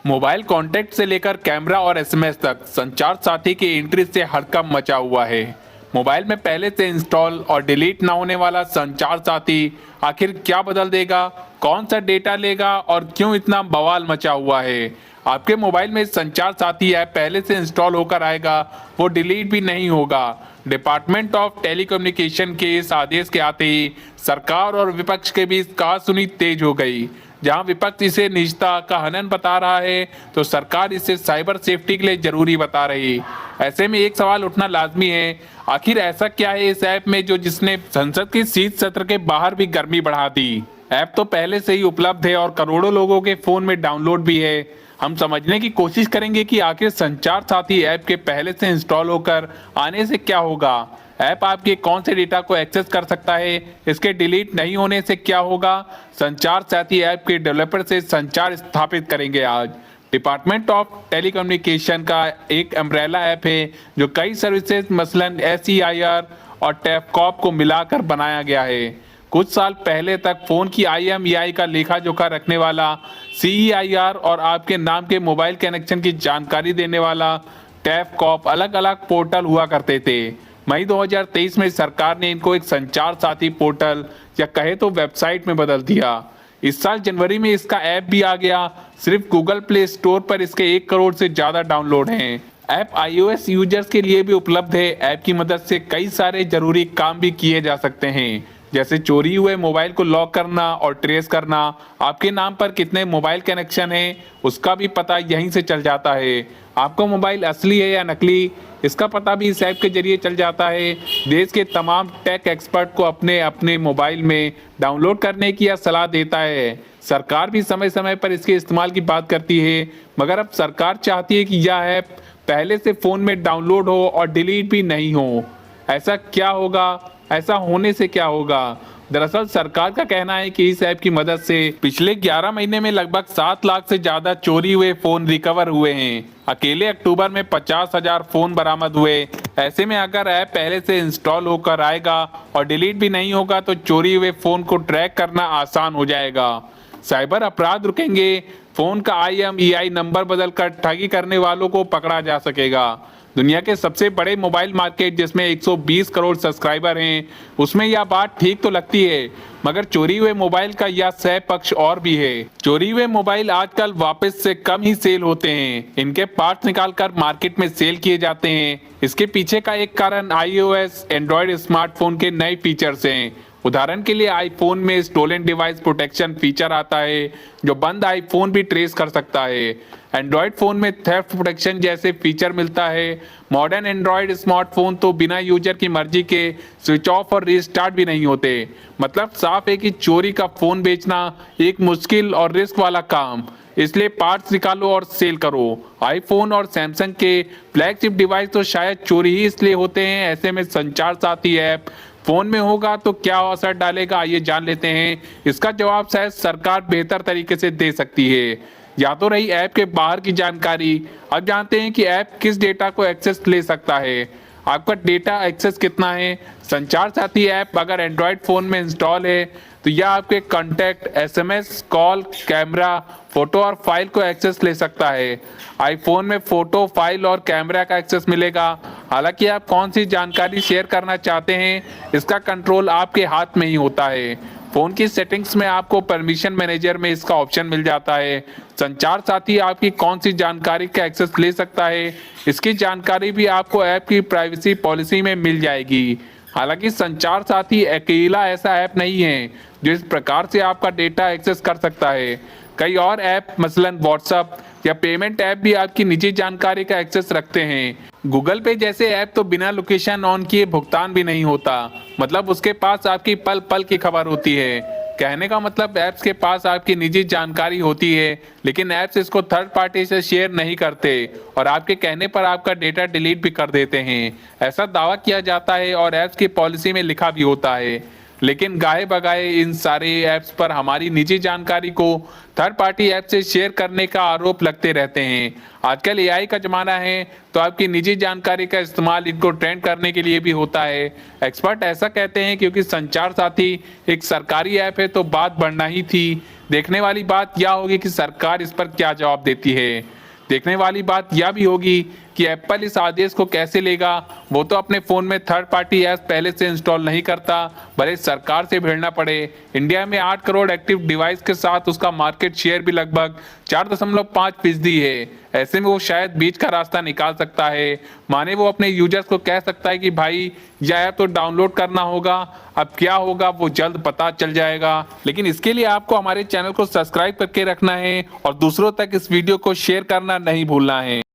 Mobile contact से लेकर camera और एसएमएस तक संचार साथी की एंट्री से हड़कंप मचा हुआ है। मोबाइल में पहले से इंस्टॉल और डिलीट ना होने वाला संचार साथी आखिर क्या बदल देगा, कौन सा डेटा लेगा और क्यों इतना बवाल मचा हुआ है। आपके मोबाइल में संचार साथी ऐप पहले से इंस्टॉल होकर आएगा, वो डिलीट भी नहीं होगा। डिपार्टमेंट ऑफ टेलीकम्युनिकेशन के इस आदेश के आते ही सरकार और विपक्ष के बीच कहासुनी तेज हो गई। जहां विपक्ष इसे निजता का हनन बता रहा है, तो सरकार इसे साइबर सेफ्टी के लिए जरूरी बता रही। ऐसे में एक सवाल उठना लाजमी है, आखिर ऐसा क्या है इस ऐप में जो जिसने संसद के शीत सत्र के बाहर भी गर्मी बढ़ा दी। ऐप तो पहले से ही उपलब्ध है और करोड़ों लोगों के फोन में डाउनलोड भी है। हम समझने की कोशिश करेंगे कि आखिर संचार साथी ऐप के पहले से इंस्टॉल होकर आने से क्या होगा। ऐप आपके कौन से डेटा को एक्सेस कर सकता है, इसके डिलीट नहीं होने से क्या होगा। संचार साथी ऐप के डेवलपर से संचार स्थापित करेंगे आज। डिपार्टमेंट ऑफ टेलीकम्युनिकेशन का एक अम्ब्रेला ऐप है जो कई सर्विसेज मसलन SEIR और टेफकॉप को मिलाकर बनाया गया है। कुछ साल पहले तक फोन की IMEI का लेखा जोखा रखने वाला CEIR और आपके नाम के मोबाइल कनेक्शन की जानकारी देने वाला टेफकॉप अलग अलग पोर्टल हुआ करते थे। मई 2023 में सरकार ने इनको एक संचार साथी पोर्टल या कहे तो वेबसाइट में बदल दिया। इस साल जनवरी में इसका ऐप भी आ गया। सिर्फ गूगल प्ले स्टोर पर इसके 1 करोड़ से ज्यादा डाउनलोड हैं। ऐप iOS यूजर्स के लिए भी उपलब्ध है। ऐप की मदद से कई सारे जरूरी काम भी किए जा सकते हैं, जैसे चोरी हुए मोबाइल को लॉक करना और ट्रेस करना। आपके नाम पर कितने मोबाइल कनेक्शन हैं उसका भी पता यहीं से चल जाता है। आपका मोबाइल असली है या नकली, इसका पता भी इस ऐप के जरिए चल जाता है। देश के तमाम टेक एक्सपर्ट को अपने अपने मोबाइल में डाउनलोड करने की यह सलाह देता है। सरकार भी समय समय पर इसके इस्तेमाल की बात करती है, मगर अब सरकार चाहती है कि यह ऐप पहले से फोन में डाउनलोड हो और डिलीट भी नहीं हो। ऐसा क्या होगा, ऐसा होने से क्या होगा। दरअसल सरकार का कहना है कि इस ऐप की मदद से पिछले 11 महीने में लगभग 7 लाख से ज्यादा चोरी हुए फोन रिकवर हुए हैं। अकेले अक्टूबर में 50,000 फोन बरामद हुए। ऐसे में अगर ऐप पहले से इंस्टॉल होकर आएगा और डिलीट भी नहीं होगा तो चोरी हुए फोन को ट्रैक करना आसान हो जाएगा। साइबर अपराध रुकेंगे। फोन का IMEI नंबर बदलकर ठगी करने वालों को पकड़ा जा सकेगा। दुनिया के सबसे बड़े मोबाइल मार्केट जिसमें 120 करोड़ सब्सक्राइबर हैं, उसमें यह बात ठीक तो लगती है, मगर चोरी हुए मोबाइल का यह सह पक्ष और भी है। चोरी हुए मोबाइल आजकल वापस से कम ही सेल होते हैं। इनके पार्ट्स निकालकर मार्केट में सेल किए जाते हैं। इसके पीछे का एक कारण iOS एंड्रॉयड स्मार्टफोन के नए फीचर्स हैं। उदाहरण के लिए आईफोन में स्टोलन डिवाइस प्रोटेक्शन फीचर आता है जो बंद आईफोन भी ट्रेस कर सकता है। एंड्रॉयड फोन में थेफ्ट प्रोटेक्शन जैसे फीचर मिलता है। मॉडर्न एंड्रॉयड स्मार्टफोन तो बिना यूजर की मर्जी के स्विच ऑफ और रीस्टार्ट भी नहीं होते। मतलब साफ है कि चोरी का फोन बेचना एक मुश्किल और रिस्क वाला काम, इसलिए पार्ट्स निकालो और सेल करो। आईफोन और सैमसंग के फ्लैगशिप डिवाइस तो शायद चोरी ही इसलिए होते हैं। ऐसे में संचार साथी ऐप फोन में होगा तो क्या असर डालेगा, आइए जान लेते हैं। इसका जवाब शायद सरकार बेहतर तरीके से दे सकती है। या तो रही ऐप के बाहर की जानकारी। अब जानते हैं कि ऐप किस डेटा को एक्सेस ले सकता है। आपका डेटा एक्सेस कितना है। संचार साथी ऐप अगर एंड्रॉयड फोन में इंस्टॉल है तो यह आपके contact, SMS, call, camera, photo और फाइल को एक्सेस ले सकता है। आईफोन में फोटो, फाइल और कैमरा का एक्सेस मिलेगा। हालांकि आप कौन सी जानकारी शेयर करना चाहते हैं इसका कंट्रोल आपके हाथ में ही होता है। फोन की सेटिंग्स में आपको परमिशन मैनेजर में इसका ऑप्शन मिल जाता है। संचार साथी आपकी कौन सी जानकारी का एक्सेस ले सकता है, इसकी जानकारी भी आपको ऐप की प्राइवेसी पॉलिसी में मिल जाएगी। हालांकि संचार साथी अकेला ऐसा ऐप नहीं है जो इस प्रकार से आपका डेटा एक्सेस कर सकता है। कई और ऐप मसलन व्हाट्सएप या पेमेंट ऐप भी आपकी निजी जानकारी का एक्सेस रखते हैं। गूगल पे जैसे ऐप तो बिना लोकेशन ऑन किए भुगतान भी नहीं होता। मतलब उसके पास आपकी पल पल की खबर होती है। कहने का मतलब ऐप्स के पास आपकी निजी जानकारी होती है, लेकिन ऐप्स इसको थर्ड पार्टी से शेयर नहीं करते और आपके कहने पर आपका डेटा डिलीट भी कर देते हैं। ऐसा दावा किया जाता है और ऐप्स की पॉलिसी में लिखा भी होता है। लेकिन गाए बगाए इन सारे ऐप्स पर हमारी निजी जानकारी को थर्ड पार्टी ऐप से शेयर करने का आरोप लगते रहते हैं। आजकल AI का जमाना है तो आपकी निजी जानकारी का इस्तेमाल इनको ट्रेंड करने के लिए भी होता है। एक्सपर्ट ऐसा कहते हैं क्योंकि संचार साथी एक सरकारी ऐप है तो बात बढ़ना ही थी। देखने वाली बात यह होगी कि सरकार इस पर क्या जवाब देती है। देखने वाली बात यह भी होगी कि एप्पल इस आदेश को कैसे लेगा। वो तो अपने फ़ोन में थर्ड पार्टी ऐप पहले से इंस्टॉल नहीं करता, भले सरकार से भिड़ना पड़े। इंडिया में 8 करोड़ एक्टिव डिवाइस के साथ उसका मार्केट शेयर भी लगभग 4.5% है। ऐसे में वो शायद बीच का रास्ता निकाल सकता है। माने वो अपने यूजर्स को कह सकता है कि भाई यह ऐप तो डाउनलोड करना होगा। अब क्या होगा वो जल्द पता चल जाएगा, लेकिन इसके लिए आपको हमारे चैनल को सब्सक्राइब करके रखना है और दूसरों तक इस वीडियो को शेयर करना नहीं भूलना है।